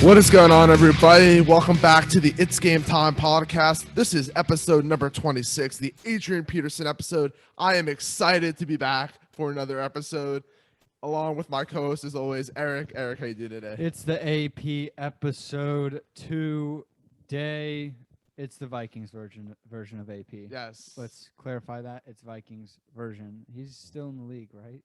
What is going on, everybody? Welcome back to the Itz Gametime podcast. This is episode number 26, the Adrian Peterson episode. I am excited to be back for another episode, along with my co-host, as always, Eric. Eric, how you doing today? It's the AP episode today. It's the Vikings version of AP. Yes. Let's clarify that. It's Vikings version. He's still in the league, right?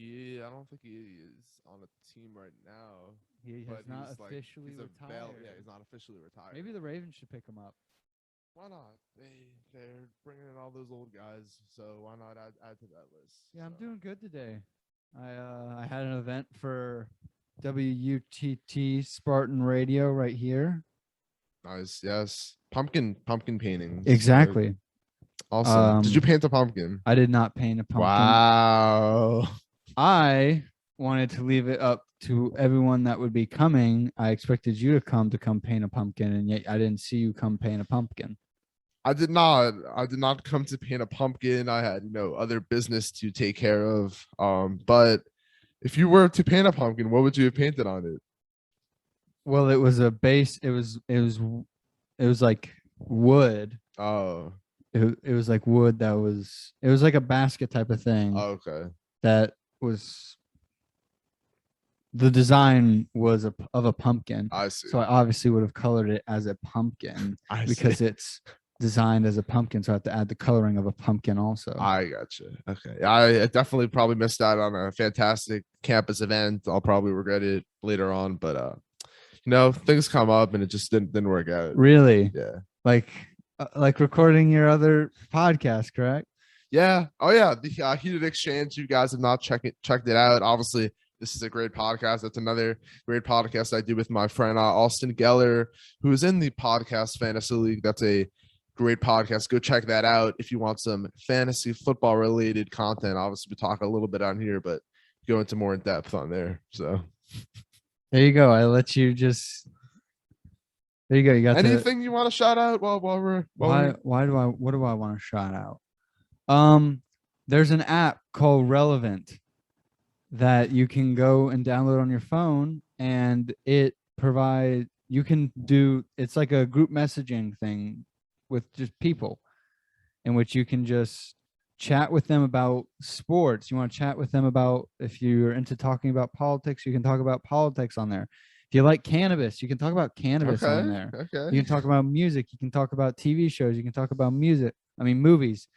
I don't think he is on a team right now. He has not officially retired. He's not officially retired. Maybe the Ravens should pick him up. Why not? They're bringing in all those old guys, so why not add to that list? Yeah, I'm doing good today. I had an event for WUTT Spartan Radio right here. Nice, yes. Pumpkin painting. Exactly. Awesome. Did you paint a pumpkin? I did not paint a pumpkin. Wow. I wanted to leave it up to everyone that would be coming. I expected you to come paint a pumpkin, and yet I didn't see you come paint a pumpkin. I did not come to paint a pumpkin. I had, other business to take care of. But if you were to paint a pumpkin, what would you have painted on it? Well, it was a base. It was like wood. Oh. It was like wood it was like a basket type of thing. Oh, okay. That was the design was of a pumpkin. I see. So I obviously would have colored it as a pumpkin because it's designed as a pumpkin. So I have to add the coloring of a pumpkin also. I gotcha. Okay. I definitely probably missed out on a fantastic campus event. I'll probably regret it later on, but things come up and it just didn't work out. Really? Yeah. Like recording your other podcast, correct? Yeah. Oh yeah. The Heated Exchange. You guys have not checked it out. Obviously, this is a great podcast. That's another great podcast I do with my friend Austin Geller, who is in the Podcast Fantasy League. That's a great podcast. Go check that out if you want some fantasy football related content. Obviously, we talk a little bit on here, but go into more in depth on there. So there you go. I let you just. There you go. You got anything you want to shout out what do I want to shout out? There's an app called Relevant that you can go and download on your phone, and it's like a group messaging thing with just people in which you can just chat with them about sports. You want to chat with them about, if you're into talking about politics, you can talk about politics on there. If you like cannabis, you can talk about cannabis on there. Okay. You can talk about music. You can talk about TV shows. You can talk about movies.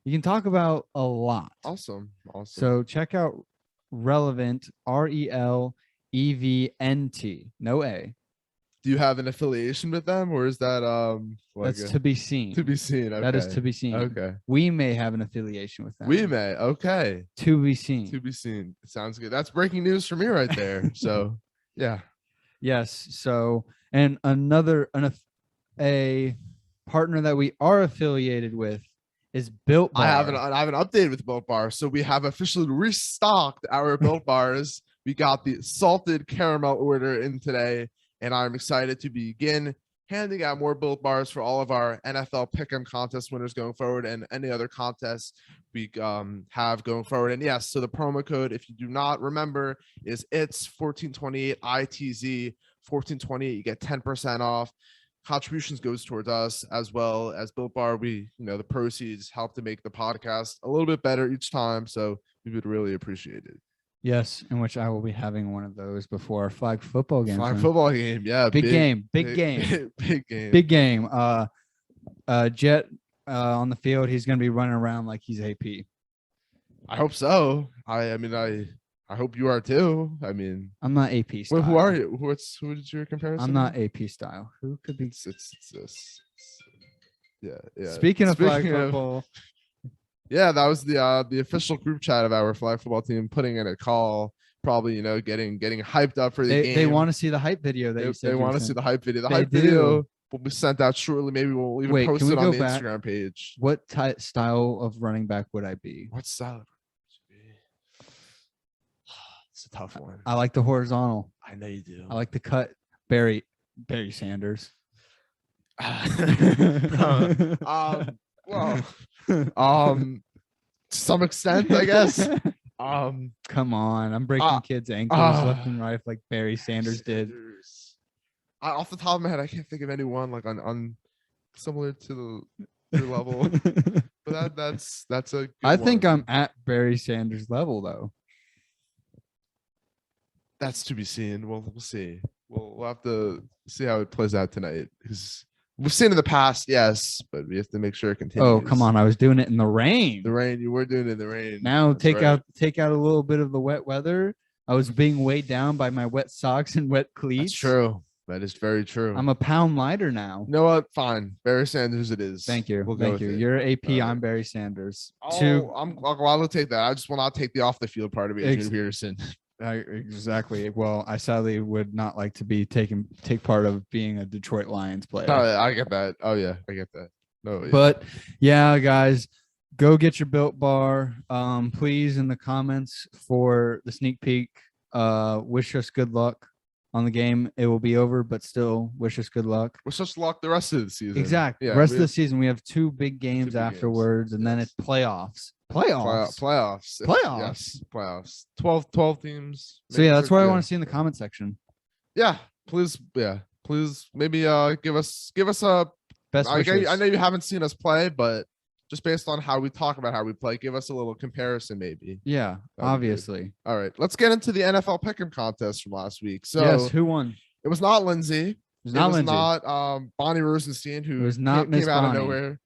You can talk about a lot. Awesome. So check out Relevant, RELEVNT, no A. Do you have an affiliation with them, or is that that's to be seen? To be seen. Okay. That is to be seen. Okay. We may have an affiliation with them. We may. Okay. To be seen. To be seen. Sounds good. That's breaking news for me right there. So yeah. Yes. So, and a partner that we are affiliated with is Built Bar. I have an update with Built Bar. So we have officially restocked our Built Bars. We got the salted caramel order in today, and I'm excited to begin handing out more Built Bars for all of our NFL Pick'em contest winners going forward, and any other contests we have going forward. And yes, so the promo code, if you do not remember, is Itz 1428 ITZ 1428. You get 10% off. Contributions goes towards us, as well as Built Bar. We, the proceeds help to make the podcast a little bit better each time. So we would really appreciate it. Yes, in which I will be having one of those before our flag football game. Yeah. Big game. Big game. Jett on the field, he's going to be running around like he's AP. I hope so. I hope you are too. I'm not AP style. Who are you? Who is your comparison? I'm not AP style. Who could be? It's yeah. Speaking of flag football. Yeah, that was the official group chat of our flag football team putting in a call, probably, getting hyped up for the game. They want to see the hype video. They want to see the hype video. The hype video will be sent out shortly. Maybe we'll even post it on the Instagram page. What style of running back would I be? What style? It's a tough one. I like the horizontal. I know you do. I like the cut. Barry Sanders. Well, to some extent, I guess. Come on, I'm breaking kids' ankles left and right like Barry Sanders did. off the top of my head, I can't think of anyone like on similar to your level. But that's a good I think one. I'm at Barry Sanders level though. That's to be seen. We'll see. We'll have to see how it plays out tonight. Because we've seen in the past, yes, but we have to make sure it continues. Oh, come on. I was doing it in the rain. The rain. You were doing it in the rain. Now That's take right. out a little bit of the wet weather. I was being weighed down by my wet socks and wet cleats. That's true. That is very true. I'm a pound lighter now. You know what? Fine. Barry Sanders it is. Thank you. We'll go Thank with you. it. You're AP. All right. I'm Barry Sanders. I'll take that. I just will not take the off the field part of Adrian Peterson. Exactly. Well, I sadly would not like to be take part of being a Detroit Lions player. I get that. Oh yeah, I get that. No, yeah. But yeah, guys, go get your Built Bar. Please in the comments for the sneak peek. Wish us good luck on the game. It will be over, but still wish us good luck. Wish us luck the rest of the season. Exactly. Yeah, rest of the season, we have two big games afterwards, and then it's playoffs. Playoffs. Yes, playoffs. 12 teams. So yeah, that's what I want to see in the comment section. Yeah, please. Yeah, please. Maybe give us a best wishes. I know you haven't seen us play, but just based on how we talk about how we play, give us a little comparison, maybe. Yeah, obviously. All right, let's get into the NFL Pick'em contest from last week. So yes, who won? It was not Lindsay. It was not Bonnie Rosenstein, who was not came out of nowhere.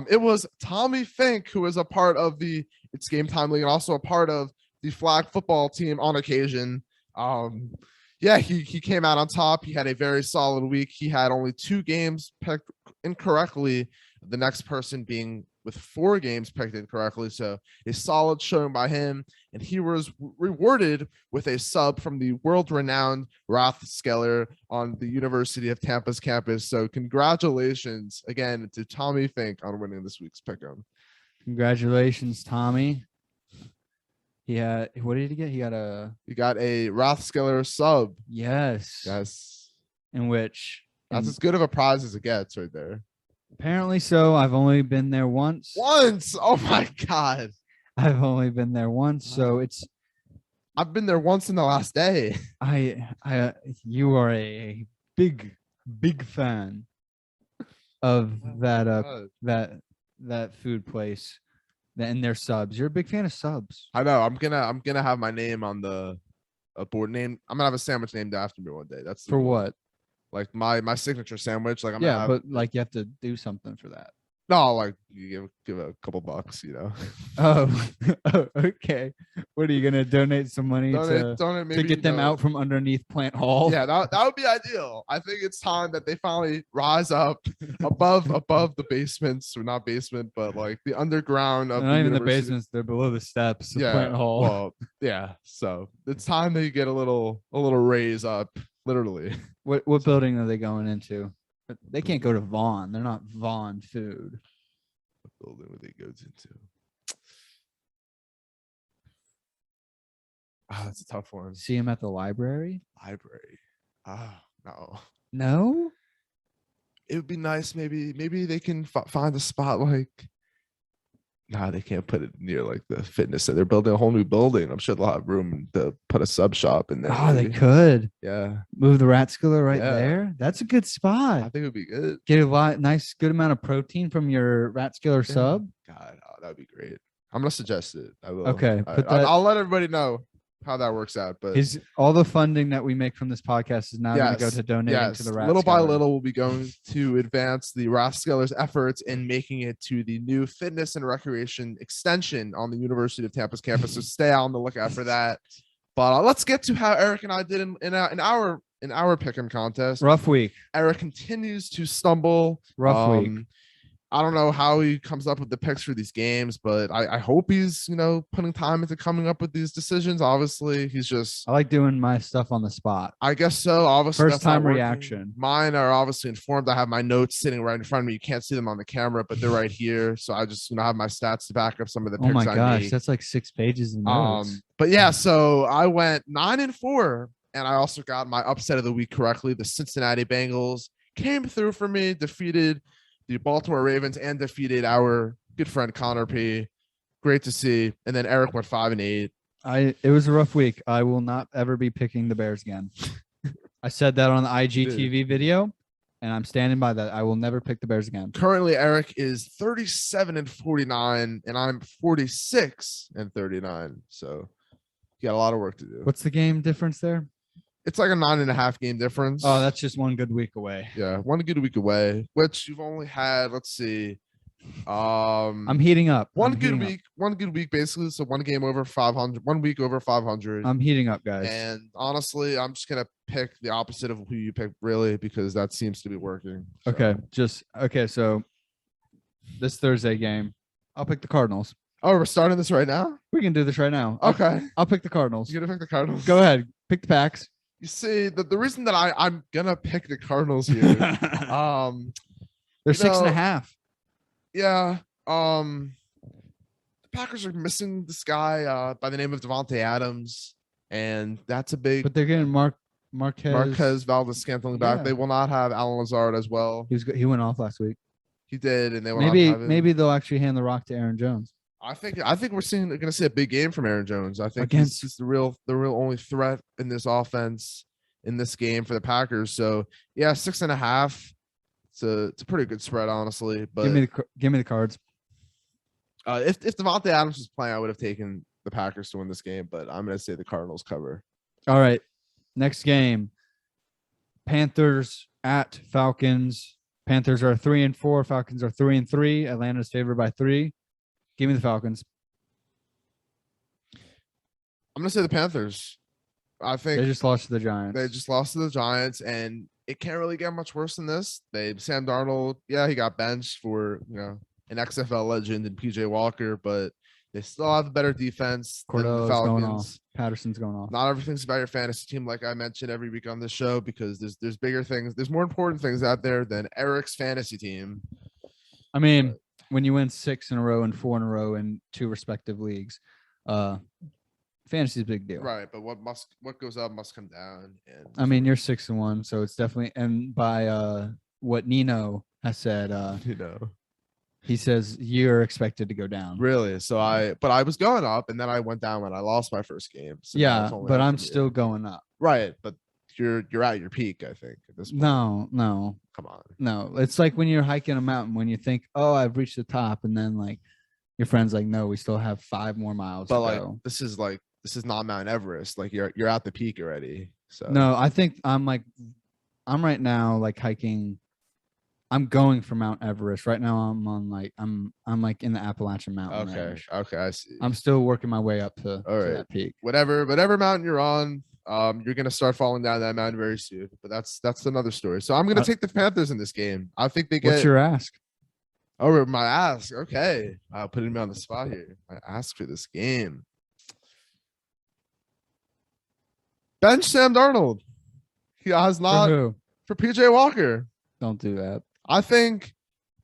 It was Tommy Fink, who was a part of the Itz Gametime League and also a part of the flag football team on occasion. Yeah, he came out on top. He had a very solid week. He had only 2 games picked incorrectly, the next person being with 4 games picked incorrectly. So a solid showing by him. And he was rewarded with a sub from the world-renowned Rathskeller on the University of Tampa's campus. So congratulations again to Tommy Fink on winning this week's Pick'em. Congratulations, Tommy. He had, what did he get? He got a Rathskeller sub. Yes. In which that's as good of a prize as it gets right there. Apparently so. I've only been there once. Oh my God. I've only been there once. So I've been there once in the last day. You are a big fan of that food place and their subs. You're a big fan of subs. I know. I'm gonna have my name on the board name. I'm gonna have a sandwich named after me one day. That's for what? Like my signature sandwich. Like but like you have to do something for that. No, like you give a couple bucks, you know. Oh, okay. What are you gonna donate some money to get them out from underneath Plant Hall? Yeah, that would be ideal. I think it's time that they finally rise up above the basements, or not basement, but like the underground of not even the basements. They're below the steps of Plant Hall. Well, yeah. So it's time they get a little raise up, literally. What building are they going into? They can't go to Vaughn. They're not Vaughn food. What building would they go into? That's a tough one. See him at the library? No. No? It would be nice. Maybe they can find a spot like. Nah, they can't put it near like the fitness center. They're building a whole new building. I'm sure they'll have room to put a sub shop in there. Oh, they could. Yeah. Move the Rathskeller there. That's a good spot. I think it would be good. Get a nice, good amount of protein from your Rathskeller sub. God, that would be great. I'm gonna suggest it. I will. Okay. I'll let everybody know how that works out. But all the funding that we make from this podcast is now going to go to donating to the Rathskeller. Little by little, we'll be going to advance the Rathskeller's efforts in making it to the new fitness and recreation extension on the University of Tampa's campus. So stay on the lookout for that. But let's get to how Eric and I did in our pick'em contest. Rough week. Eric continues to stumble. Rough week. I don't know how he comes up with the picks for these games, but I hope he's, putting time into coming up with these decisions. Obviously, he's just. I like doing my stuff on the spot. I guess so. Obviously, first time reaction. Mine are obviously informed. I have my notes sitting right in front of me. You can't see them on the camera, but they're right here. So I just have my stats to back up some of the picks. Oh my gosh, that's like 6 pages of notes. But yeah, so I went 9-4, and I also got my upset of the week correctly. The Cincinnati Bengals came through for me, defeated the Baltimore Ravens, and defeated our good friend Connor P. Great to see. And then Eric went 5-8. It was a rough week. I will not ever be picking the Bears again. I said that on the did. IGTV video, and I'm standing by that. I will never pick the Bears again. Currently, Eric is 37-49, and I'm 46-39. So you got a lot of work to do. What's the game difference there? It's like a 9.5 game difference. Oh, that's just one good week away. Yeah, one good week away, which you've only had, let's see. I'm heating up. One good week basically. So one game over 500, 1 week over 500. I'm heating up, guys. And honestly, I'm just gonna pick the opposite of who you picked, really, because that seems to be working. So. Okay. So this Thursday game, I'll pick the Cardinals. Oh, we're starting this right now? We can do this right now. Okay. I'll pick the Cardinals. You're gonna pick the Cardinals? Go ahead. Pick the Packs. You see, the reason that I'm gonna pick the Cardinals here, They're 6.5. Yeah. The Packers are missing this guy by the name of Devontae Adams, and that's a big. But they're getting Marquez Valdez-Scantling back. Yeah. They will not have Alan Lazard as well. He went off last week. He did, and they will maybe they'll actually hand the rock to Aaron Jones. I think we're going to see a big game from Aaron Jones. I think he's the real only threat in this offense in this game for the Packers. So yeah, 6.5. It's a pretty good spread, honestly. But give me the Cards. If Devontae Adams was playing, I would have taken the Packers to win this game, but I'm going to say the Cardinals cover. All right, next game: Panthers at Falcons. Panthers are 3-4. Falcons are 3-3. Atlanta's favored by 3. Give me the Falcons. I'm going to say the Panthers. I think they just lost to the Giants. And it can't really get much worse than this. Sam Darnold, yeah, he got benched for an XFL legend and PJ Walker, but they still have a better defense than the Falcons. Going off. Patterson's going off. Not everything's about your fantasy team, like I mentioned every week on this show, because there's bigger things, there's more important things out there than Eric's fantasy team. I mean, when you win 6 in a row and 4 in a row in 2 respective leagues, fantasy is a big deal, right? But what goes up must come down. And I mean, you're 6-1, so it's definitely. And by what Nino has said, he says you're expected to go down. Really? So I was going up, and then I went down when I lost my first game. So yeah, but I'm still going up. Right, but you're at your peak, I think, at this point. No. Come on. No, it's like when you're hiking a mountain, when you think, oh, I've reached the top, and then like your friend's like, no, we still have 5 more miles to go. This is not Mount Everest. Like you're at the peak already. So no, I think I'm right now like hiking. I'm going for Mount Everest right now. I'm like in the Appalachian Mountain range. Okay, I see. I'm still working my way up to that peak. Whatever mountain you're on, you're gonna start falling down that mountain very soon. But that's another story. So I'm gonna take the Panthers in this game. I think they get. What's your ask? Oh, my ask. Okay, putting me on the spot here. My ask for this game. Bench Sam Darnold. He has not for PJ Walker. Don't do that. I think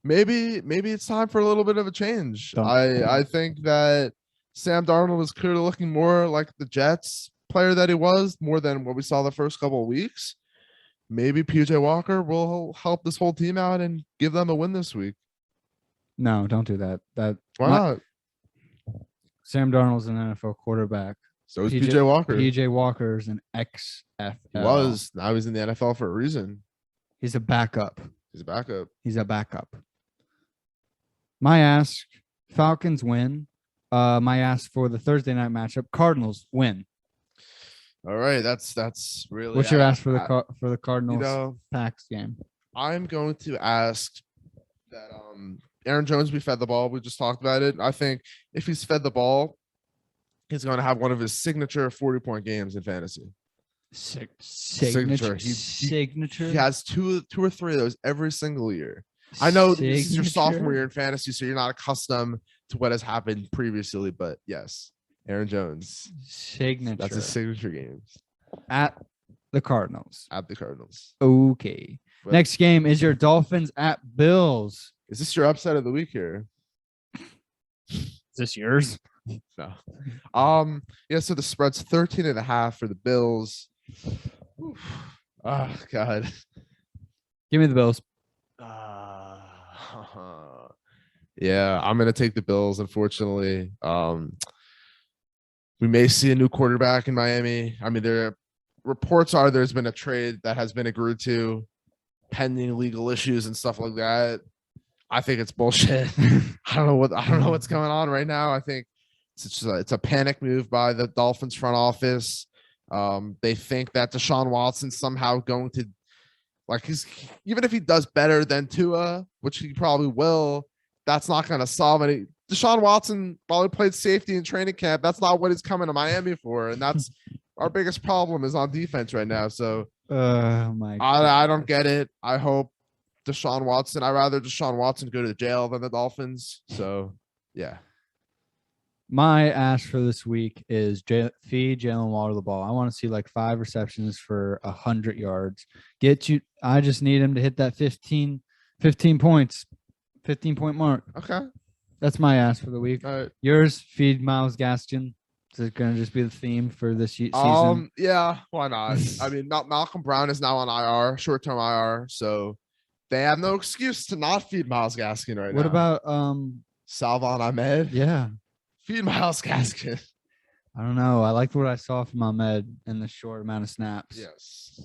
maybe it's time for a little bit of a change. I think that Sam Darnold is clearly looking more like the Jets player that he was, more than what we saw the first couple of weeks. Maybe PJ Walker will help this whole team out and give them a win this week. No, don't do that. Why not? Sam Darnold's an NFL quarterback. So is PJ Walker. PJ Walker's an XFL. He was. Now he's in the NFL for a reason. He's a backup. He's a backup. My ask, Falcons win. My ask for the Thursday night matchup, Cardinals win. All right, that's really. What's your ask for the Cardinals Packs game? I'm going to ask that Aaron Jones be fed the ball. We just talked about it. I think if he's fed the ball, he's going to have one of his signature 40-point games in fantasy. Signature. He has two or three of those every single year. I know this is your sophomore year in fantasy, so you're not accustomed to what has happened previously, but yes, Aaron Jones. Signature. That's his signature games. At the Cardinals. Okay. But next game is your Dolphins at Bills. Is this your upset of the week here? Is this yours? No. Yeah, so the spread's 13.5 for the Bills. Oh God. Give me the Bills. Yeah, I'm gonna take the Bills, unfortunately. We may see a new quarterback in Miami. I mean, reports are there's been a trade that has been agreed to pending legal issues and stuff like that. I think it's bullshit. I don't know what's going on right now. I think it's a panic move by the Dolphins front office. They think that Deshaun Watson's somehow going to, like, even if he does better than Tua, which he probably will, that's not going to solve any. Deshaun Watson probably played safety in training camp. That's not what he's coming to Miami for, and that's our biggest problem is on defense right now. So I don't get it. I hope Deshaun Watson. I'd rather Deshaun Watson go to jail than the Dolphins. So yeah. My ask for this week is feed Jalen Waddle the ball. I want to see like 5 receptions for 100 yards. I just need him to hit that 15 points, 15-point mark. Okay. That's my ask for the week. All right. Yours, feed Myles Gaskin. Is it going to just be the theme for this season? Yeah, why not? I mean, Malcolm Brown is now on IR, short-term IR, so they have no excuse to not feed Myles Gaskin right now. What about Salvon Ahmed? Yeah. Feed Myles Gaskin. I don't know. I liked what I saw from Ahmed in the short amount of snaps. Yes.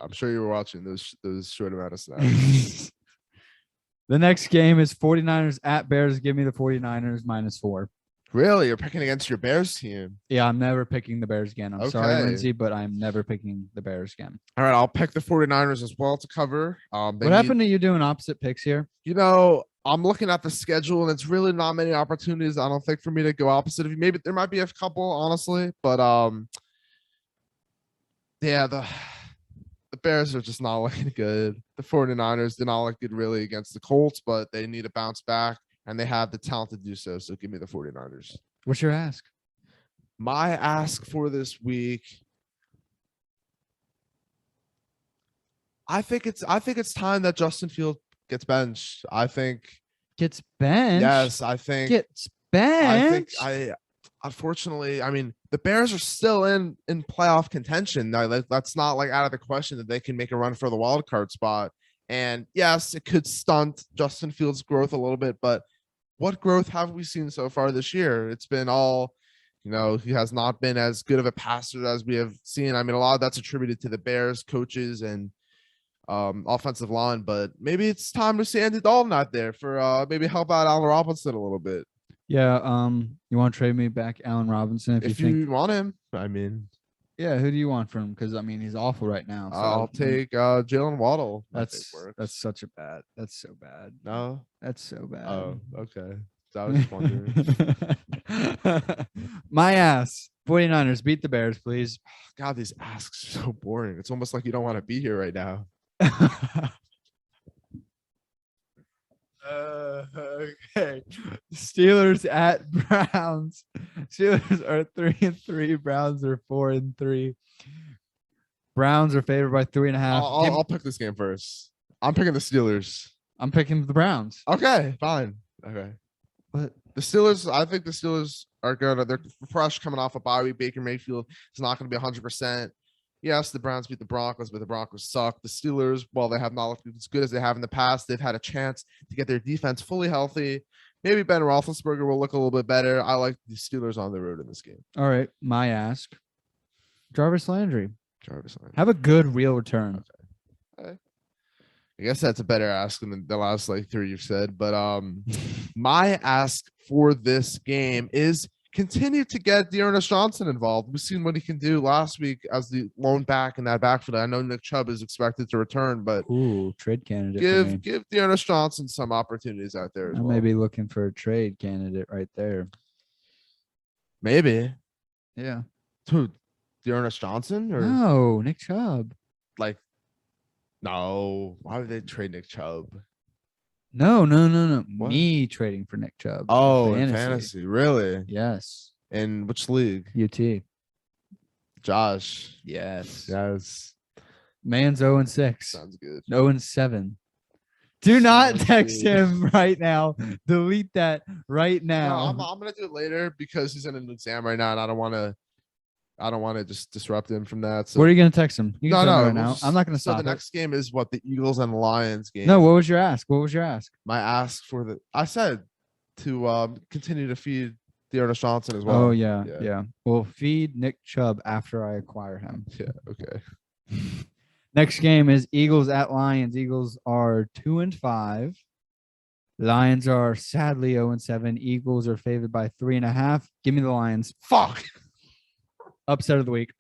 I'm sure you were watching those short amount of snaps. The next game is 49ers at Bears. Give me the 49ers -4. Really? You're picking against your Bears team? Yeah, I'm never picking the Bears again. I'm sorry, Lindsay, but I'm never picking the Bears again. All right, I'll pick the 49ers as well to cover. What happened to you doing opposite picks here? You know, I'm looking at the schedule, and it's really not many opportunities, I don't think, for me to go opposite of you. Maybe there might be a couple, honestly, but yeah, the Bears are just not looking good. The 49ers did not look good really against the Colts, but they need to bounce back. And they have the talent to do so. So give me the 49ers. What's your ask? My ask for this week. I think it's time that Justin Fields gets benched. I think gets benched. Yes, I think gets benched. Unfortunately, I mean, the Bears are still in playoff contention. That's not like out of the question that they can make a run for the wild card spot. And yes, it could stunt Justin Fields' growth a little bit, but what growth have we seen so far this year? It's been all, he has not been as good of a passer as we have seen. I mean, a lot of that's attributed to the Bears coaches and offensive line, but maybe it's time to see Andy Dalton out there for maybe help out Allen Robinson a little bit. Yeah. You want to trade me back Allen Robinson if you want him? I mean. Yeah, who do you want from him? Because I mean, he's awful right now. So I'll take Jalen Waddle. That's such a bad. That's so bad. No, that's so bad. Oh, okay. I was just wondering. My ass. 49ers beat the Bears, please. God, these asks are so boring. It's almost like you don't want to be here right now. Okay. Steelers at Browns. Steelers are 3-3. Browns are 4-3. Browns are favored by 3.5. I'll pick this game first. I'm picking the Steelers. I'm picking the Browns. Okay, fine. Okay. But the Steelers, I think the Steelers are they're fresh coming off a bye week. Baker Mayfield is not going to be 100%. Yes, the Browns beat the Broncos, but the Broncos suck. The Steelers, while they have not looked as good as they have in the past, they've had a chance to get their defense fully healthy. Maybe Ben Roethlisberger will look a little bit better. I like the Steelers on the road in this game. All right, my ask. Jarvis Landry. Have a good real return. Okay. I guess that's a better ask than the last like 3 you've said. But my ask for this game is continue to get Dearness Johnson involved. We've seen what he can do last week as the lone back in that backfield. I know Nick Chubb is expected to return, but trade candidate. Give Dearness Johnson some opportunities out there. I may be looking for a trade candidate right there. Maybe. Yeah. Who? Dearness Johnson or no Nick Chubb? No. Why would they trade Nick Chubb? No. What? Me trading for Nick Chubb. Oh, in fantasy. Really? Yes. In which league? UT. Josh. Yes. Man's 0-6. Sounds good. 0-7. Do not text him right now. Delete that right now. No, I'm gonna do it later because he's in an exam right now, and I don't want to just disrupt him from that. So. What are you gonna text him? You can no. Right now. I'm not gonna stop. So the next game is what, the Eagles and Lions game. No, what was your ask? My ask I said to continue to feed Dearness Johnson as well. Oh, yeah. We'll feed Nick Chubb after I acquire him. Yeah, okay. Next game is Eagles at Lions. Eagles are 2-5. Lions are sadly 0-7. Eagles are favored by 3.5. Give me the Lions. Fuck. Upset of the week.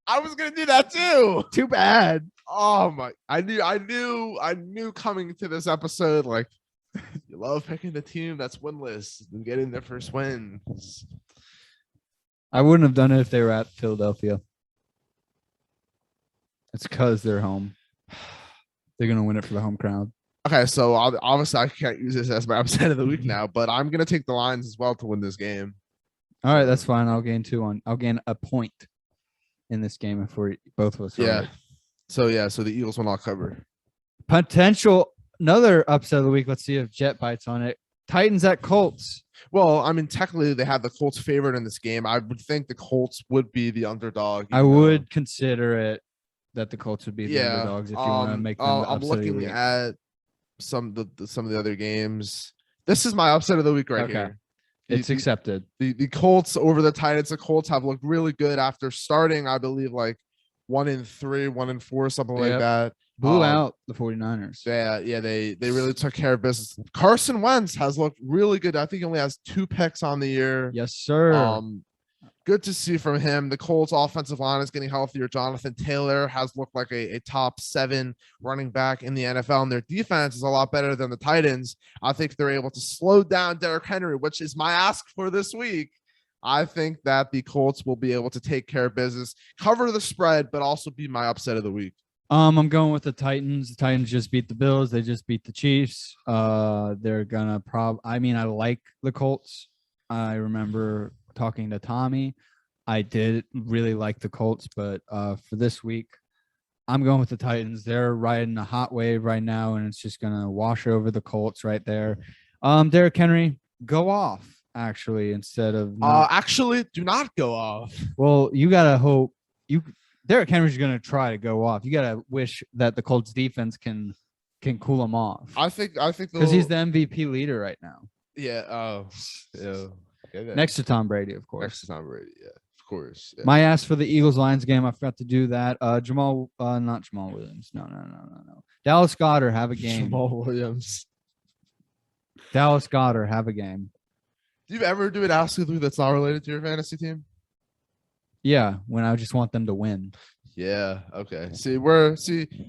I was gonna do that too. Too bad. Oh my! I knew coming to this episode, like, you love picking the team that's winless and getting their first wins. I wouldn't have done it if they were at Philadelphia. It's because they're home. They're gonna win it for the home crowd. Okay, so obviously I can't use this as my upset of the week now, but I'm gonna take the Lions as well to win this game. All right, that's fine. I'll gain a point in this game if we're both of us. Yeah. Right. So the Eagles will not cover. Potential another upset of the week. Let's see if Jett bites on it. Titans at Colts. Well, I mean, technically they have the Colts favored in this game. I would think the Colts would be the underdog. I would consider it that the Colts would be the underdogs if you want to make them. I'm looking at some of the other games. This is my upset of the week right here. It's accepted. The Colts over the Titans. The Colts have looked really good after starting, I believe, like 1-3, 1-4, something like that. Blew out the 49ers. Yeah, they really took care of business. Carson Wentz has looked really good. I think he only has 2 picks on the year. Yes, sir. Good to see from him. The Colts offensive line is getting healthier. Jonathan Taylor has looked like a top 7 running back in the NFL, and their defense is a lot better than the Titans. I think they're able to slow down Derrick Henry, which is my ask for this week. I think that the Colts will be able to take care of business, cover the spread, but also be my upset of the week. I'm going with the Titans. The Titans just beat the Bills. They just beat the Chiefs. They're gonna I like the Colts. I remember talking to Tommy. I did really like the Colts, but for this week, I'm going with the Titans. They're riding a hot wave right now, and it's just gonna wash over the Colts right there. Derrick Henry, go off. Actually, instead of actually, do not go off. Well, you gotta hope Derrick Henry's gonna try to go off. You gotta wish that the Colts defense can cool him off. I think because he's the MVP leader right now. Yeah. Oh. Yeah. Next to Tom Brady, of course. Next to Tom Brady. Yeah. Of course. Yeah. My ask for the Eagles-Lions game, I forgot to do that. Not Jamal Williams. No. Dallas Goedert, have a game. Jamal Williams. Dallas Goedert, have a game. Do you ever do an ask of the week that's not related to your fantasy team? Yeah, when I just want them to win. Yeah. Okay. See, a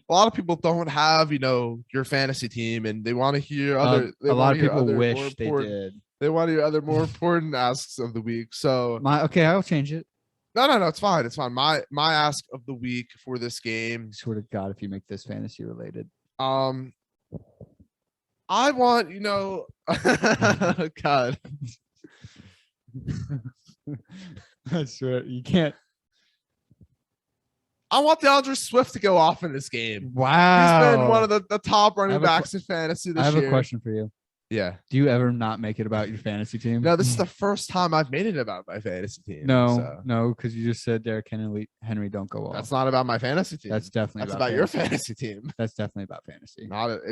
lot of people don't have, your fantasy team, and they want to hear other. A lot of people wish they did. They want to hear other more important asks of the week. So I'll change it. No, it's fine. It's fine. My ask of the week for this game. Swear to God, if you make this fantasy related. I want, God. I swear you can't. I want DeAndre Swift to go off in this game. Wow. He's been one of the top running backs in fantasy this year. I have a question for you. Yeah. Do you ever not make it about your fantasy team? No, this is the first time I've made it about my fantasy team. No, because you just said Derrick Henry don't go off. That's not about my fantasy team. That's definitely about your fantasy team. That's definitely about fantasy.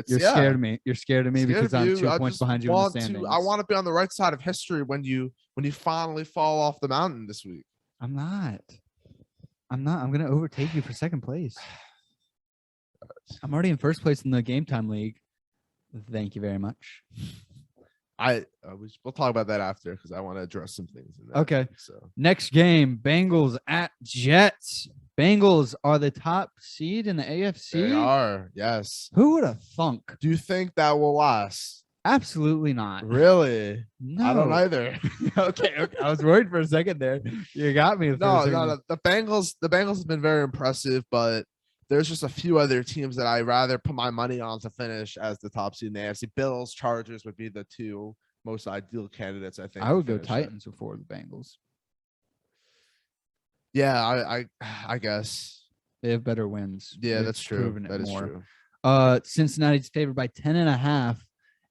You're scared of me. You're scared of me because I'm 2 points behind you in the standings. I want to be on the right side of history when you finally fall off the mountain this week. I'm not. I'm going to overtake you for second place. I'm already in first place in the Game Time League. Thank you very much. We'll talk about that after because I want to address some things in that. Okay. So next game, Bengals at Jets. Bengals are the top seed in the AFC. They are, yes. Who would have thunk? Do you think that will last? Absolutely not. Really? No. I don't either. Okay. I was worried for a second there. You got me. No. The Bengals have been very impressive, but there's just a few other teams that I rather put my money on to finish as the top seed in the AFC. Bills, Chargers would be the 2 most ideal candidates, I think. I would go Titans before the Bengals. Yeah, I guess. They have better wins. Yeah, that's true. That is true. Cincinnati's favored by 10.5,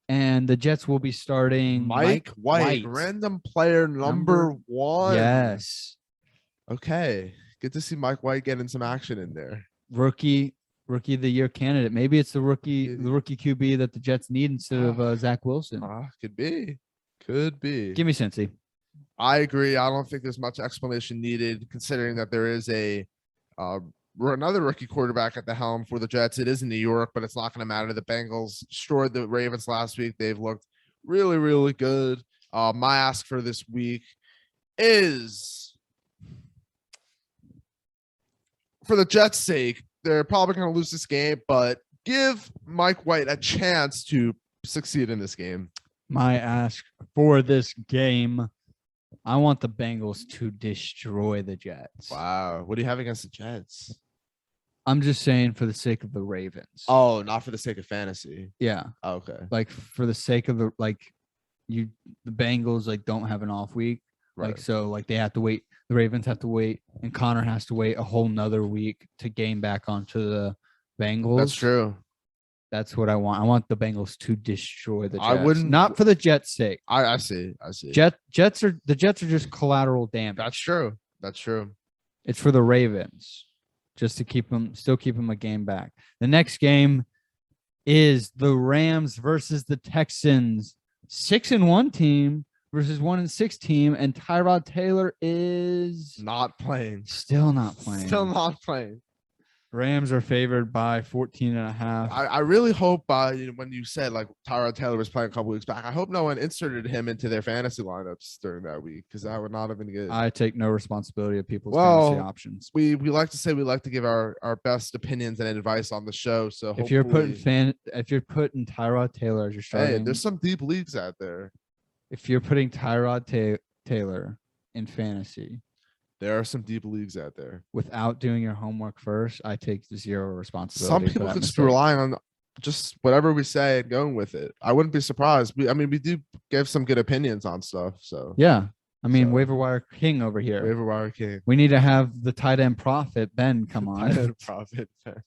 and the Jets will be starting Mike White, random player number 1. Yes. Okay. Good to see Mike White getting some action in there. Rookie rookie of the year candidate. Maybe it's the rookie QB that the Jets need instead of Zach Wilson. Could be. Give me Cincy. I agree. I don't think there's much explanation needed, considering that there is another rookie quarterback at the helm for the Jets. It is in New York, but it's not going to matter. The Bengals destroyed the Ravens last week. They've looked really, really good. My ask for this week is, for the Jets' sake, they're probably going to lose this game, but give Mike White a chance to succeed in this game. My ask for this game, I want the Bengals to destroy the Jets. Wow. What do you have against the Jets? I'm just saying for the sake of the Ravens. Oh, not for the sake of fantasy. Yeah. Oh, okay. Like for the sake of the Bengals don't have an off week. Right. So they have to wait. The Ravens have to wait, and Connor has to wait a whole nother week to gain back onto the Bengals. That's true. That's what I want. I want the Bengals to destroy the Jets. I wouldn't, not for the Jets' sake. I see. Jets are just collateral damage. That's true. It's for the Ravens, just to keep them a game back. The next game is the Rams versus the Texans. 6-1 team versus 1-6 team, and Tyrod Taylor is not playing. Still not playing. Rams are favored by 14.5. I really hope when you said Tyrod Taylor was playing a couple weeks back, I hope no one inserted him into their fantasy lineups during that week, because that would not have been good. I take no responsibility of people's fantasy options. We like to say we like to give our best opinions and advice on the show. So if you're putting Tyrod Taylor as your starting, there's some deep leagues out there. If you're putting Tyrod Taylor in fantasy, there are some deep leagues out there. Without doing your homework first, I take zero responsibility. Some people could just be relying on just whatever we say and going with it. I wouldn't be surprised. We do give some good opinions on stuff. So yeah, waiver wire king over here. Waiver wire king. We need to have the tight end prophet Ben come on. Tight end prophet Ben.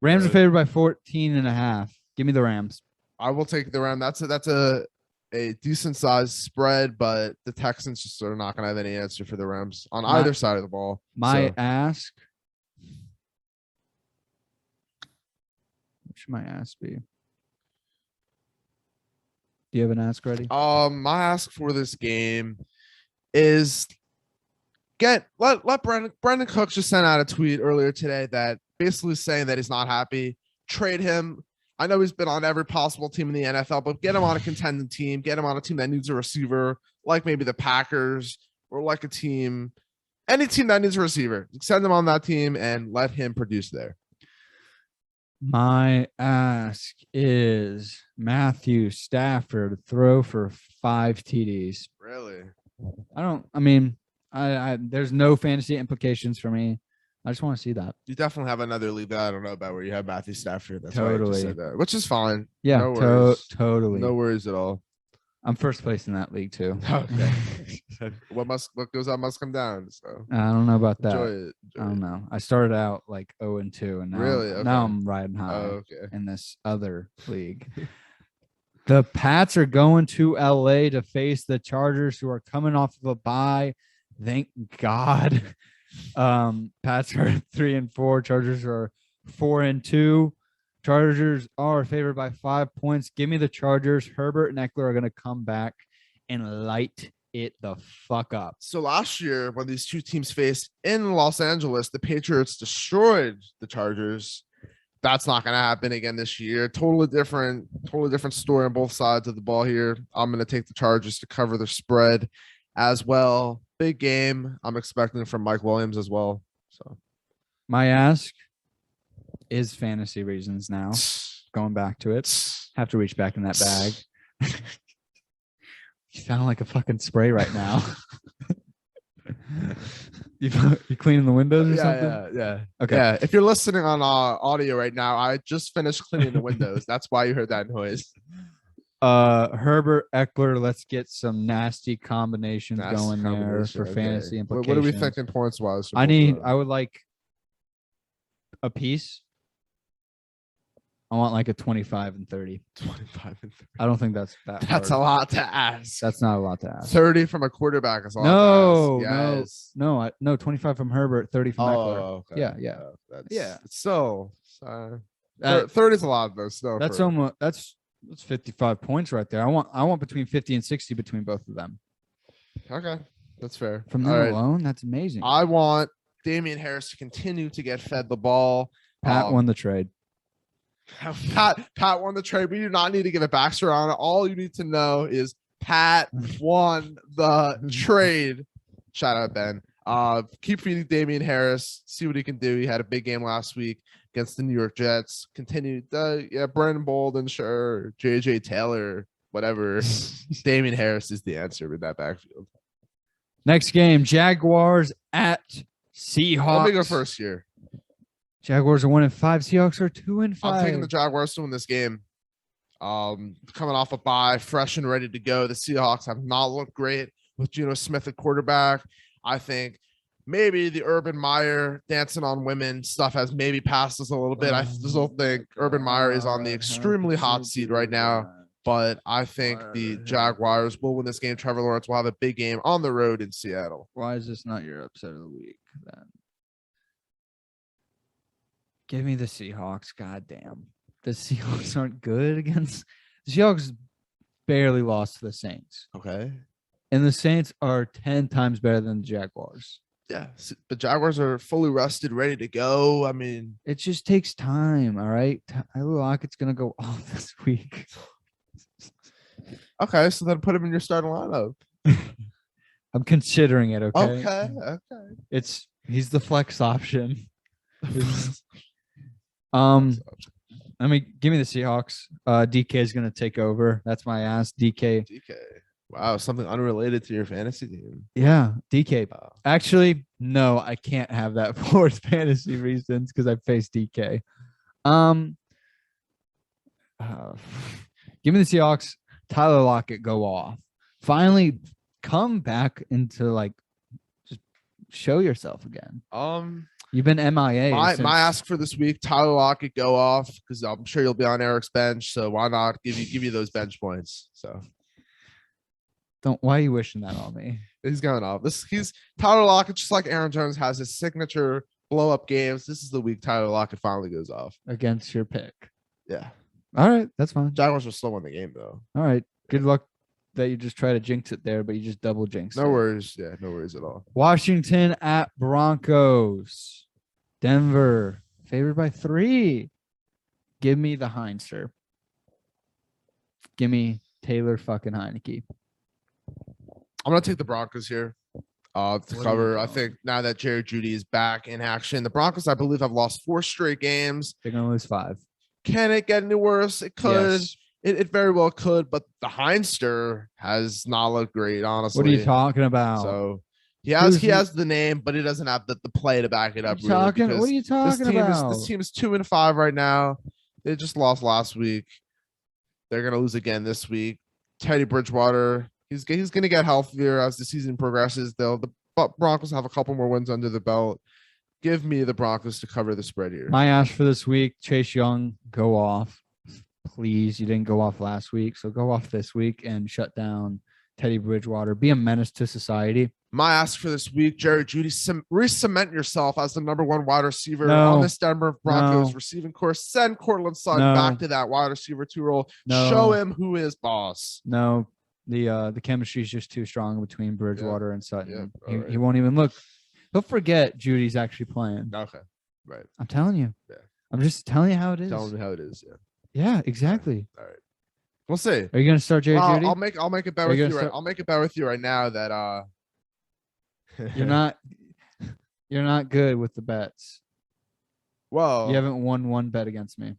Rams are favored by 14.5. Give me the Rams. I will take the Rams. That's a decent sized spread, but the Texans just are not going to have any answer for the Rams on either side of the ball. Ask. What should my ask be? Do you have an ask ready? My ask for this game is let Brandon Cooks just sent out a tweet earlier today that basically saying that he's not happy. Trade him. I know he's been on every possible team in the NFL, but get him on a contending team. Get him on a team that needs a receiver, like maybe the Packers, or like any team that needs a receiver. Send him on that team and let him produce there. My ask is Matthew Stafford throw for 5 TDs. Really? There's no fantasy implications for me. I just want to see that. You definitely have another league that I don't know about where you have Matthew Stafford. That's why I just said that, which is fine. Yeah, no worries. Totally. No worries at all. I'm first place in that league too. Okay. What goes up must come down. So I don't know about that. Enjoy it. I don't know. I started out 0-2, and now I'm riding high in this other league. The Pats are going to LA to face the Chargers, who are coming off of a bye. Thank God. Pats are 3-4. Chargers are 4-2. Chargers are favored by 5 points. Give me the Chargers. Herbert and Eckler are going to come back and light it the fuck up. So last year, when these two teams faced in Los Angeles, the Patriots destroyed the Chargers. That's not going to happen again this year. Totally different story on both sides of the ball here. I'm going to take the Chargers to cover the spread as well. Big game. I'm expecting from Mike Williams as well. So my ask is fantasy reasons now. Going back to it. Have to reach back in that bag. You sound like a fucking spray right now. You cleaning the windows or something? Yeah. Okay. Yeah. If you're listening on audio right now, I just finished cleaning the windows. That's why you heard that noise. Herbert, Eckler, let's get some nasty combinations going there for fantasy implications. What are we thinking points wise? I would like a piece I want like a 25 and 30. 25 and 30. I don't think that's that That's hard. a lot to ask. That's not a lot to ask. 30 from a quarterback is a lot to ask. No, 25 from Herbert, 30 from Eckler. Okay. Yeah. That's still 30 is a lot though. Still, that's almost that's 55 points right there. I want between 50 and 60 between both of them. Okay, that's fair. From them alone, that's amazing. I want Damian Harris to continue to get fed the ball. Pat won the trade. Pat won the trade. We do not need to give a backstory on it. All you need to know is Pat won the trade. Shout out, Ben. Keep feeding Damian Harris. See what he can do. He had a big game last week against the New York Jets. Continued. Brandon Bolden, sure. JJ Taylor, whatever. Damian Harris is the answer with that backfield. Next game, Jaguars at Seahawks. Let me go first here. Jaguars are 1-5. Seahawks are 2-5. I'm taking the Jaguars to win this game. Coming off a bye, fresh and ready to go. The Seahawks have not looked great with Geno Smith at quarterback. I think maybe the Urban Meyer dancing on women stuff has maybe passed us a little bit. I still think Urban Meyer is on the extremely hot seat right now, but I think the Jaguars will win this game. Trevor Lawrence will have a big game on the road in Seattle. Why is this not your upset of the week then? Give me the Seahawks. Goddamn. The Seahawks aren't good against the Seahawks. Barely lost to the Saints. Okay. And the Saints are 10 times better than the Jaguars. Yeah. The Jaguars are fully rested, ready to go. I mean, it just takes time. All right. Tyler Lockett's going to go off this week. Okay. So then put him in your starting lineup. I'm considering it. Okay. Okay. He's the flex option. I mean, give me the Seahawks. DK is going to take over. That's my ass. DK. Wow, something unrelated to your fantasy team. Yeah, DK. Actually, no, I can't have that for fantasy reasons because I faced DK. Give me the Seahawks. Tyler Lockett go off. Finally, come back into just show yourself again. You've been MIA. My ask for this week, Tyler Lockett go off because I'm sure you'll be on Eric's bench. So why not give you those bench points? So why are you wishing that on me? He's going off. He's Tyler Lockett, just like Aaron Jones has his signature blow up games. This is the week Tyler Lockett finally goes off against your pick. Yeah. All right, that's fine. Jaguars will still win the game though. All right. Good luck that you just try to jinx it there, but you just double jinx. No worries. Yeah, no worries at all. Washington at Broncos. Denver favored by 3. Give me the Heinzer. Give me Taylor fucking Heineke. I'm gonna take the Broncos here to cover. I think now that Jerry Jeudy is back in action, the Broncos, I believe, have lost 4 straight games. They're gonna lose 5. Can it get any worse? It could. Yes. It very well could, but the Heinster has not looked great, honestly. What are you talking about? So he has the name, but he doesn't have the play to back it up. What are you talking about? This team is 2-5 right now. They just lost last week. They're gonna lose again this week. Teddy Bridgewater, he's gonna get healthier as the season progresses. The Broncos have a couple more wins under the belt. Give me the Broncos to cover the spread here. My ask for this week, Chase Young, go off. Please, you didn't go off last week, so go off this week and shut down Teddy Bridgewater. Be a menace to society. My ask for this week, Jerry Jeudy, re-cement yourself as the number 1 wide receiver on this Denver Broncos receiving course. Send Cortland Sutton back to that wide receiver 2 role. Show him who is boss. No, the chemistry is just too strong between Bridgewater and Sutton. Yeah, he won't even look. He'll forget Judy's actually playing. Okay, right. I'm telling you. Yeah. I'm just telling you how it is. Telling me how it is. Yeah. Yeah, exactly. All right. We'll see. Are you gonna start Jerry Jeudy? I'll make it bet with you. I'll make it bet with you right now that you're not good with the bets. Well, you haven't won one bet against me.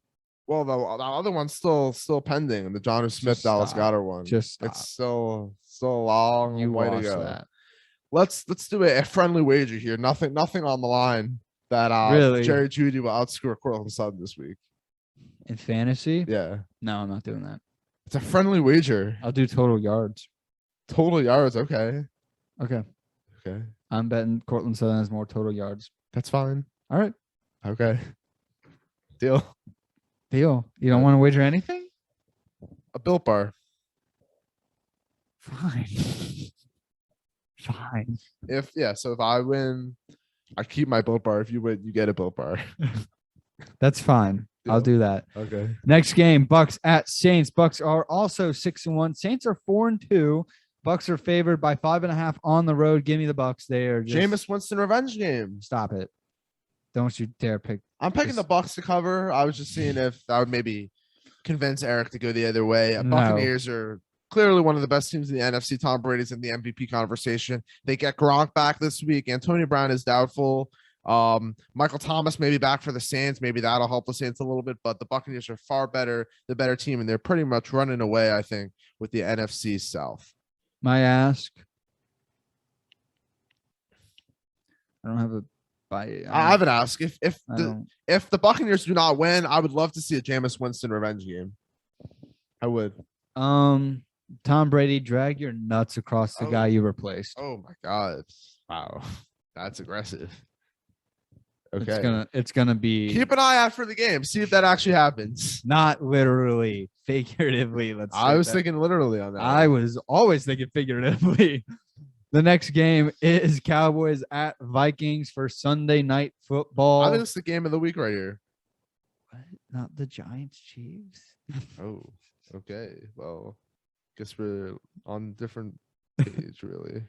Well, the other one's still pending, the Jonnu Smith Dallas Goedert one. It's still a long way to go. That. Let's do a friendly wager here. Nothing on the line that really? Jerry Jeudy will outscore Cortland Sutton this week. In fantasy? Yeah. No, I'm not doing that. It's a friendly wager. I'll do total yards. Total yards, okay. Okay. I'm betting Cortland Sutton has more total yards. That's fine. All right. Okay. Deal. Deal. You don't want to wager anything? A Built Bar. Fine. Fine. So if I win, I keep my Built Bar. If you win, you get a Built Bar. That's fine. I'll do that. Okay. Next game, Bucks at Saints. Bucks are also 6-1. Saints are 4-2. Bucks are favored by 5.5 on the road. Give me the Bucks. They are just, Jameis Winston revenge game. Stop it. Don't you dare pick. I'm picking the Bucks to cover. I was just seeing if I would maybe convince Eric to go the other way. No. Buccaneers are clearly one of the best teams in the NFC. Tom Brady's in the MVP conversation. They get Gronk back this week. Antonio Brown is doubtful. Michael Thomas may be back for the Saints. Maybe that'll help the Saints a little bit, but the Buccaneers are far better, the better team, and they're pretty much running away, I think, with the NFC South. My ask. I don't have a buy. I have an ask. If the Buccaneers do not win, I would love to see a Jameis Winston revenge game. I would. Tom Brady, drag your nuts across the guy you replaced. Oh my God. Wow. That's aggressive. Okay. It's gonna be. Keep an eye out for the game. See if that actually happens. Not literally, figuratively. I was thinking literally on that. I was always thinking figuratively. The next game is Cowboys at Vikings for Sunday Night Football. I think it's the game of the week right here. What? Not the Giants Chiefs? Oh, okay. Well, guess we're on different page, really.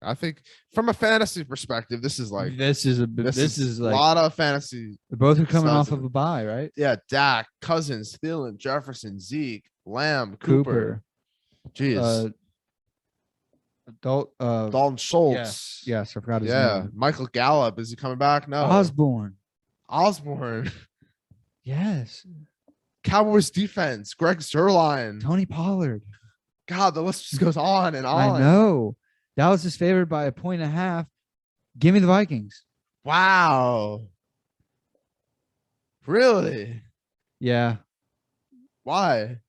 I think from a fantasy perspective, this is like a lot of fantasy. Both are coming off of a bye, right? Yeah, Dak, Cousins, Thielen, Jefferson, Zeke, Lamb, Cooper. Jeez. Dalton Schultz. Yes, I forgot his name. Michael Gallup. Is he coming back? No. Osborne. Yes. Cowboys defense. Greg Zuerlein. Tony Pollard. God, the list just goes on and on. I know. Dallas is favored by 1.5. Give me the Vikings. Wow. Really? Yeah. Why?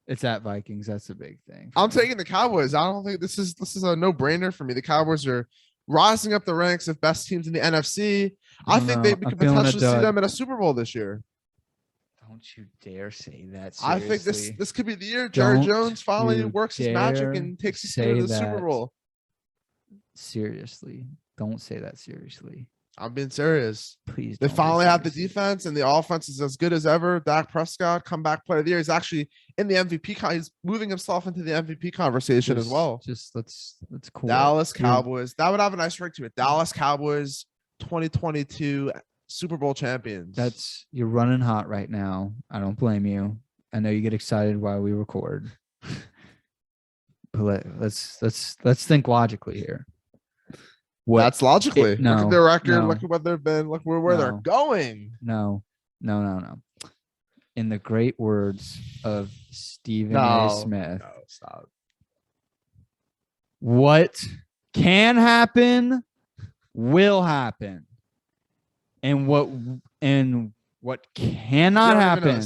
It's at Vikings. That's the big thing. I'm taking the Cowboys. I don't think this is a no-brainer for me. The Cowboys are rising up the ranks of best teams in the NFC. I think we could potentially see them in a Super Bowl this year. Don't you dare say that. Seriously. I think this could be the year Jerry Jones finally works his magic and takes us to the Super Bowl. Seriously. Don't say that seriously. I'm being serious. Please. They finally have the defense and the offense is as good as ever. Dak Prescott, comeback player of the year. He's actually in the MVP. He's moving himself into the MVP conversation as well. Just let's cool. Dallas Cowboys. That would have a nice ring to it. Dallas Cowboys 2022 Super Bowl champions. You're running hot right now. I don't blame you. I know you get excited while we record. But let's think logically here. That's logically. No, look at their record. No, look at what they've been. Look where they're going. No. In the great words of Stephen A. Smith. No, stop. What can happen will happen. And what cannot happen.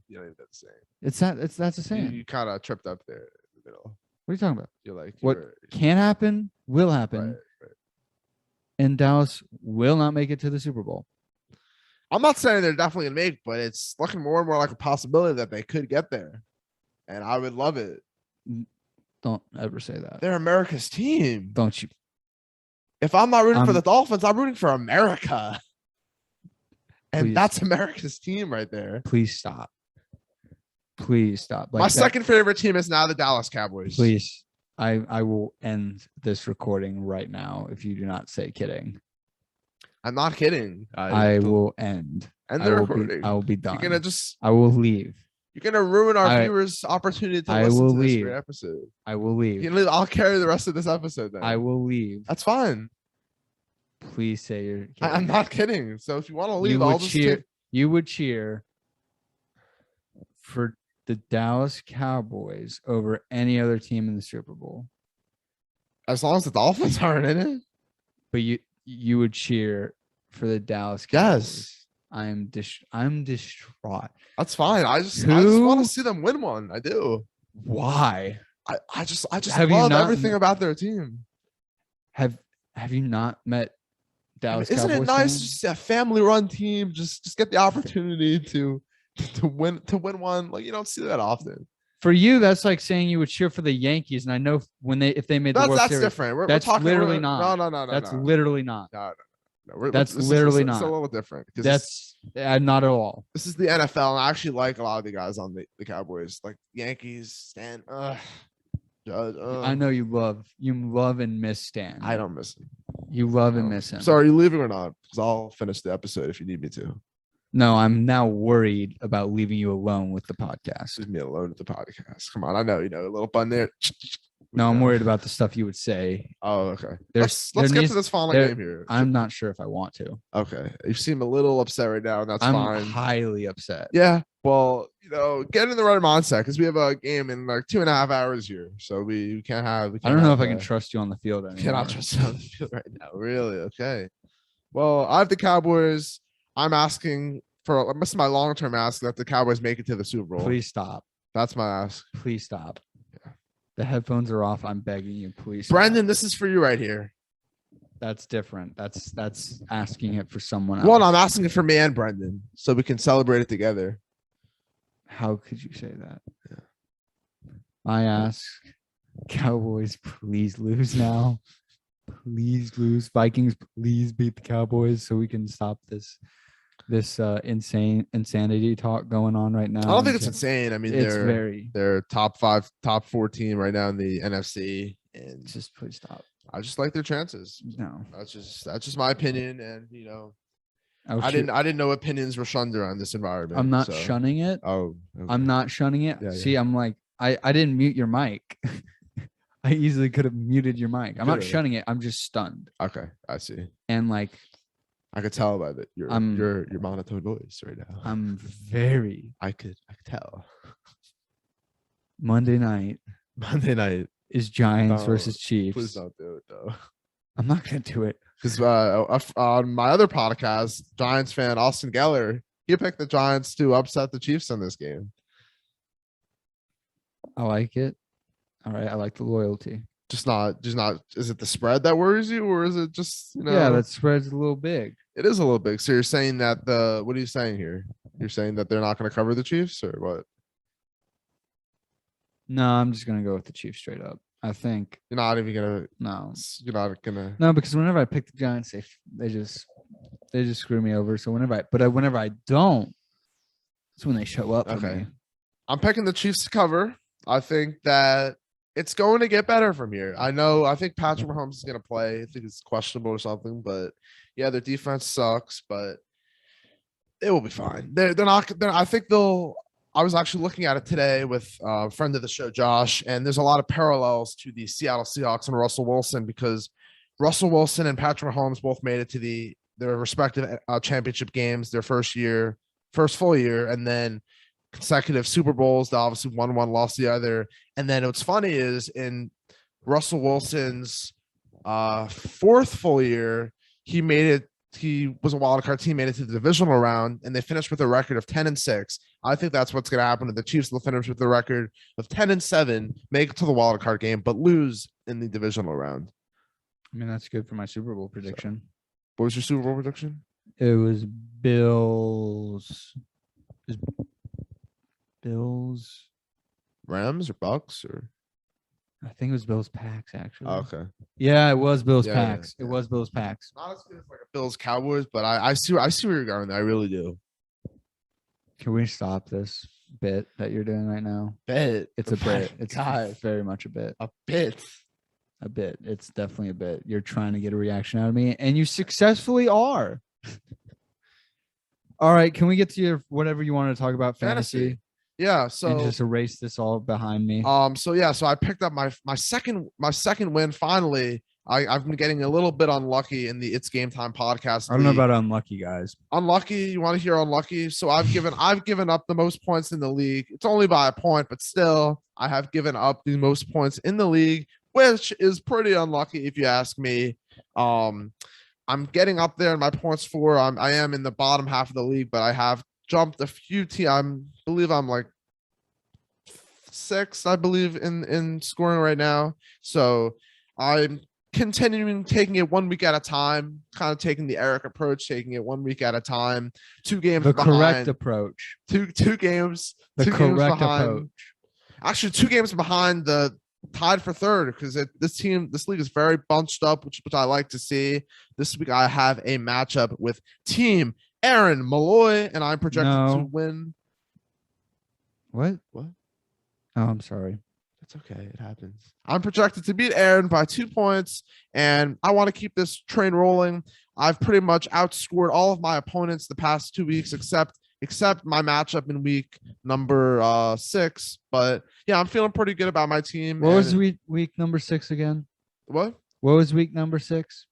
You don't even know the saying. That's the saying. You kind of tripped up there in the middle. What are you talking about? You're like what can happen will happen. Right. And Dallas will not make it to the Super Bowl. I'm not saying they're definitely gonna make, but it's looking more and more like a possibility that they could get there. And I would love it. Don't ever say that. They're America's team. Don't you? If I'm not rooting for the Dolphins, I'm rooting for America. And that's America's team right there. Please stop. Like my second favorite team is now the Dallas Cowboys. Please. I will end this recording right now if you do not say kidding. I'm not kidding. I will end. The recording. I will be done. You're gonna I will leave. You're gonna ruin our viewers' opportunity to listen to this great episode. I will leave. You can leave. I'll carry the rest of this episode then. I will leave. That's fine. Please say you're kidding. I'm not kidding. So if you want to leave, you would cheer for the Dallas Cowboys over any other team in the Super Bowl. As long as the Dolphins aren't in it. But you would cheer for the Dallas Cowboys. Yes. I'm distraught. That's fine. I just want to see them win one. I do. Why? I just love everything about their team. Have you not met Dallas Cowboys? Isn't it nice to see a family-run team just get the opportunity to to win one. Like, you don't see that often. For you, that's like saying you would cheer for the Yankees, and I know if they made the World That's Series, different. We're that's talking, literally not. No. That's literally not. No. That's literally it's not. a little different. That's not at all. This is the NFL, and I actually like a lot of the guys on the Cowboys, like Yankees, Stan. I know you love and miss Stan. I don't miss him. You love and miss him. So are you leaving or not? Because I'll finish the episode if you need me to. No, I'm now worried about leaving you alone with the podcast. Leave me alone with the podcast. Come on, I know, a little bun there. No, I'm worried about the stuff you would say. Oh, okay. Let's get to this final game here. I'm not sure if I want to. Okay. You seem a little upset right now, and I'm fine. highly upset. Yeah. Well, get in the right mindset because we have a game in like 2.5 hours here. So we can't have. I don't know if I can trust you on the field anymore. Cannot trust you on the field right now. Really? Okay. Well, I have the Cowboys. I'm asking for this is my long-term ask that the Cowboys make it to the Super Bowl. Please stop. That's my ask. Please stop. Yeah. The headphones are off. I'm begging you, please. Brendan, this is for you right here. That's different. That's asking it for someone else. Well, I'm asking it for me and Brendan so we can celebrate it together. How could you say that? Yeah. I ask Cowboys, please lose now. Please lose. Vikings, please beat the Cowboys so we can stop this insanity talk going on right now. I don't think it's insane. I mean, it's they're top 5, top 4 team right now in the NFC, and just please stop. I just like their chances. No, that's just my opinion, and I didn't know opinions were shunned around this environment. I'm not shunning it. Oh, okay. I'm not shunning it. Yeah, See, I'm like I didn't mute your mic. I easily could have muted your mic. I'm not shunning it. I'm just stunned. Okay, I see. And like, I could tell by your monotone voice right now. I could tell. Monday night is Giants versus Chiefs. Please don't do it though. I'm not gonna do it because on my other podcast, Giants fan Austin Geller, he picked the Giants to upset the Chiefs in this game. I like it. All right, I like the loyalty. Just not. Is it the spread that worries you, or is it just Yeah, that spread's a little big. It is a little big. So you're saying that what are you saying here? You're saying that they're not going to cover the Chiefs, or what? No, I'm just gonna go with the Chiefs straight up. I think you're not even gonna. No, you're not gonna. No, because whenever I pick the Giants, they just screw me over. So whenever I don't, it's when they show up for me. I'm picking the Chiefs to cover. I think that it's going to get better from here. I think Patrick Mahomes is going to play. I think it's questionable or something, but yeah, their defense sucks, but it will be fine. They're not. I think they'll. I was actually looking at it today with a friend of the show, Josh, and there's a lot of parallels to the Seattle Seahawks and Russell Wilson because Russell Wilson and Patrick Mahomes both made it to their respective championship games, their first full year, and then consecutive Super Bowls. They obviously won one, lost the other. And then what's funny is in Russell Wilson's fourth full year, he was a wild card team, made it to the divisional round, and they finished with a record of 10-6. I think that's what's going to happen to the Chiefs. They'll finish with a record of 10-7, make it to the wild card game, but lose in the divisional round. I mean, that's good for my Super Bowl prediction. So, what was your Super Bowl prediction? It was Bills. Bills, Rams or Bucks or I think it was Bills Packs actually. Oh, okay. Yeah, it was Bills Packs. Yeah. It was Bills Packs. Not as good as like a Bills Cowboys, but I see where you're going there. I really do. Can we stop this bit that you're doing right now? Bit. It's a bit. It's very much a bit. A bit. A bit. It's definitely a bit. You're trying to get a reaction out of me, and you successfully are. All right, can we get to your whatever you want to talk about? Fantasy. Yeah, so and just erase this all behind me. So I picked up my second win finally. I've been getting a little bit unlucky in the Itz Gametime podcast. I don't know about unlucky, guys. Unlucky, you want to hear unlucky? So I've given up the most points in the league. It's only by a point, but still, I have given up the most points in the league, which is pretty unlucky if you ask me. I'm getting up there in my points for. I am in the bottom half of the league, but I have jumped a few teams. I believe I'm like 6, I believe, in scoring right now. So I'm continuing taking it 1 week at a time, kind of taking the Eric approach, taking it 1 week at a time. 2 games The behind. correct approach. Two games. The two correct games behind. approach. Actually, 2 games behind the tied for third because this league is very bunched up, which I like to see. This week I have a matchup with Team Aaron Malloy, and I'm projected to win. What? What? Oh, I'm sorry. It's okay. It happens. I'm projected to beat Aaron by 2 points, and I want to keep this train rolling. I've pretty much outscored all of my opponents the past 2 weeks, except my matchup in week number 6. But yeah, I'm feeling pretty good about my team. What was week number 6 again? What was week number 6?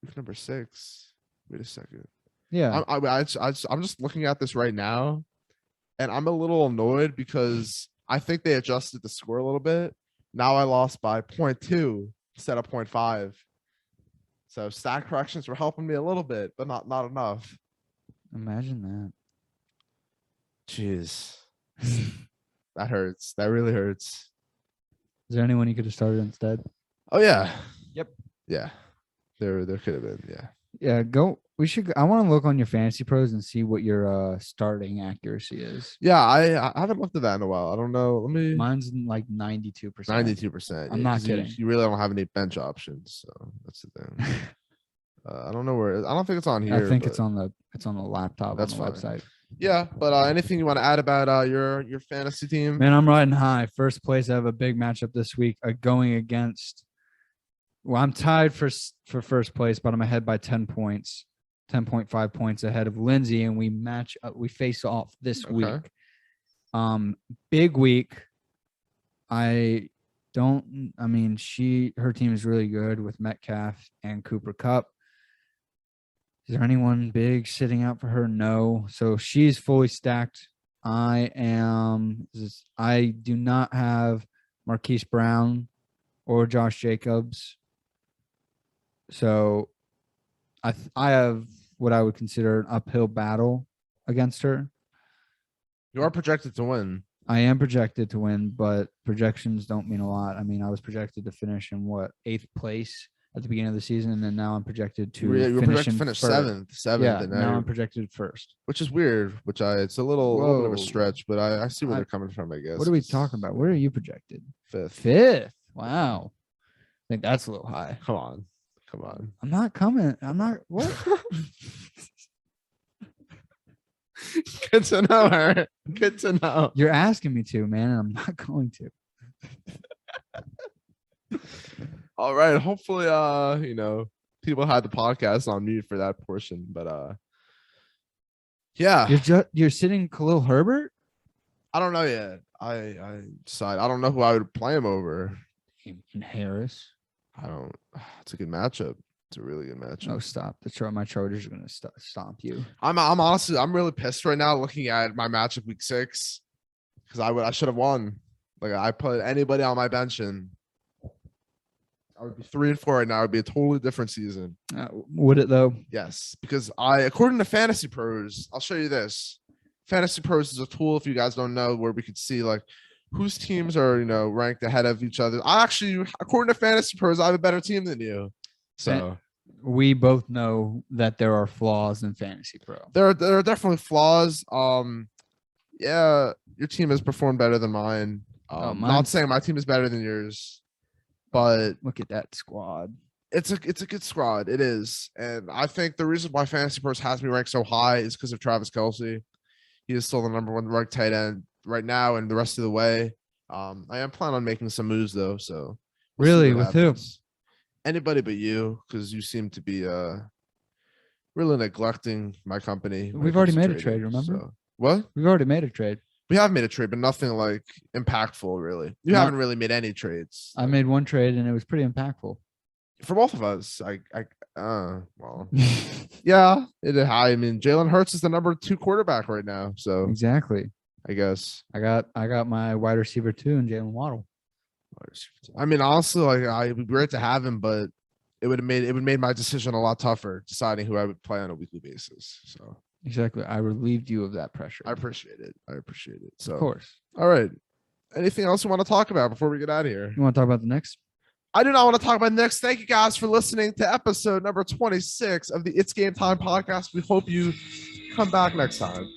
Week number 6. Wait a second. Yeah. I'm just looking at this right now, and I'm a little annoyed because I think they adjusted the score a little bit. Now I lost by 0.2 instead of 0.5. So stat corrections were helping me a little bit, but not enough. Imagine that. Jeez. That hurts. That really hurts. Is there anyone you could have started instead? Oh yeah. Yep. Yeah. There could have been. Yeah. Yeah, go. We should. I want to look on your fantasy pros and see what your starting accuracy is. Yeah, I haven't looked at that in a while. I don't know. Let me. Mine's like 92%. 92%. I'm not kidding. You really don't have any bench options, so that's the thing. I don't know where. I don't think it's on here. I think it's on the laptop. That's on the fine. website. Yeah, but anything you want to add about your fantasy team? Man, I'm riding high. First place. I have a big matchup this week. Going against. Well, I'm tied for first place, but I'm ahead by 10 points. 10.5 points ahead of Lindsay, and we match up. We face off this week. Big week. Her team is really good with Metcalf and Cooper Kupp. Is there anyone big sitting out for her? No. So she's fully stacked. I do not have Marquise Brown or Josh Jacobs. So I have what I would consider an uphill battle against her. You are projected to win. I am projected to win, but projections don't mean a lot. I mean, I was projected to finish in 8th place at the beginning of the season, and then now I'm projected to finish 7th. Yeah, now I'm projected first, which is weird. It's a little bit of a stretch, but I see where they're coming from. I guess. What are we talking about? Where are you projected? 5th. 5th. Wow, I think that's a little high. Come on. I'm not coming. I'm not. What? Good to know, Aaron. Good to know. You're asking me to, man, and I'm not going to. All right. Hopefully, people had the podcast on mute for that portion, but yeah. You're sitting Khalil Herbert? I don't know yet. I decide. I don't know who I would play him over. Harris. It's a good matchup. It's a really good matchup. No, stop. My Chargers are going to stomp you. I'm honestly, I'm really pissed right now looking at my matchup week 6 because I should have won. Like I put anybody on my bench and I would be 3-4 right now. It would be a totally different season. Would it though? Yes, because according to Fantasy Pros, I'll show you this. Fantasy Pros is a tool, if you guys don't know, where we could see like whose teams are, ranked ahead of each other. According to Fantasy Pros, I have a better team than you. So we both know that there are flaws in Fantasy Pro. There are definitely flaws. Yeah, your team has performed better than mine. Not saying my team is better than yours, but look at that squad. It's a good squad. It is, and I think the reason why Fantasy Pros has me ranked so high is because of Travis Kelce. He is still the number 1 ranked tight end right now and the rest of the way. I am planning on making some moves though. So really, with who? Anybody but you, because you seem to be really neglecting my company. We've already made a trade, remember? So, what? We've already made a trade. We have made a trade, but nothing like impactful, really. You haven't really made any trades. I made one trade, and it was pretty impactful for both of us. Well, yeah. I mean, Jalen Hurts is the number 2 quarterback right now. So exactly. I guess I got my wide receiver 2 and Jalen Waddle. I mean, honestly, it'd be great to have him, but it would have made my decision a lot tougher deciding who I would play on a weekly basis. So exactly, I relieved you of that pressure. I appreciate it. So of course. All right. Anything else you want to talk about before we get out of here? You want to talk about the Knicks? I do not want to talk about next. Thank you guys for listening to episode number 26 of the It's Game Time podcast. We hope you come back next time.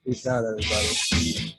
Peace out, everybody.